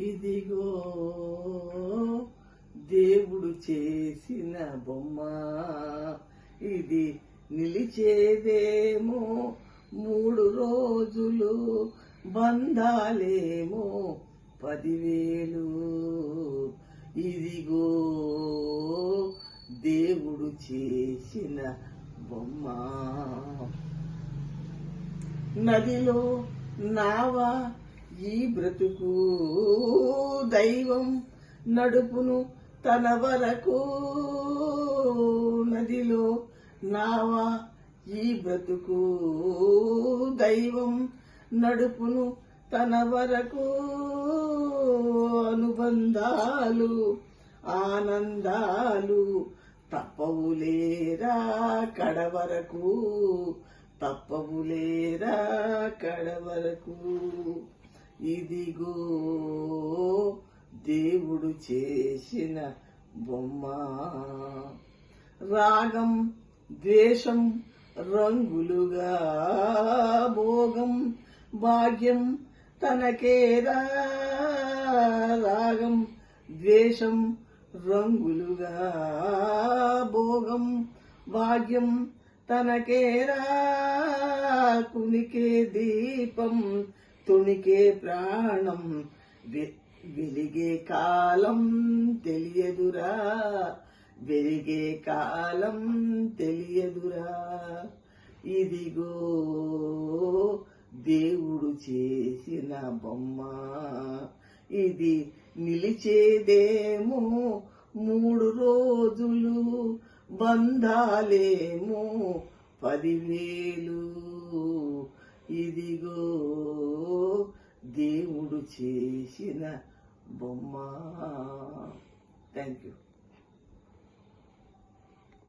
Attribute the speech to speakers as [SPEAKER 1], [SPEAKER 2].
[SPEAKER 1] ఇదిగో దేవుడు చేసిన బొమ్మ, ఇది నిలిచేదేమో 3 రోజులు, బంధాలేమో 10,000. ఇదిగో దేవుడు చేసిన బొమ్మ. నదిలో నావ ఈ బ్రతుకు, దైవం నడుపును తన వరకు. నదిలో నావ ఈ బ్రతుకు, దైవం నడుపును తన వరకు. అనుబంధాలు ఆనందాలు తప్పవులేరా కడవరకు, తప్పవులేరా కడవరకు. ఇదిగో దేవుడు చేసిన బొమ్మ. రాగం ద్వేషం రంగులుగా, భోగం భాగ్యం తనకేరా. రాగం ద్వేషం రంగులుగా, భోగం భాగ్యం తనకేరా. కునికే దీపం తుణికే ప్రాణం, వెలిగే కాలం తెలియదురా, వెలిగే కాలం తెలియదురా. ఇదిగో దేవుడు చేసిన బొమ్మ, ఇది నిలిచేదేమో 3 రోజులు, బంధాలేమో 10,000. ఇదిగో దేవుడు చేసిన బొమ్మ. Thank you.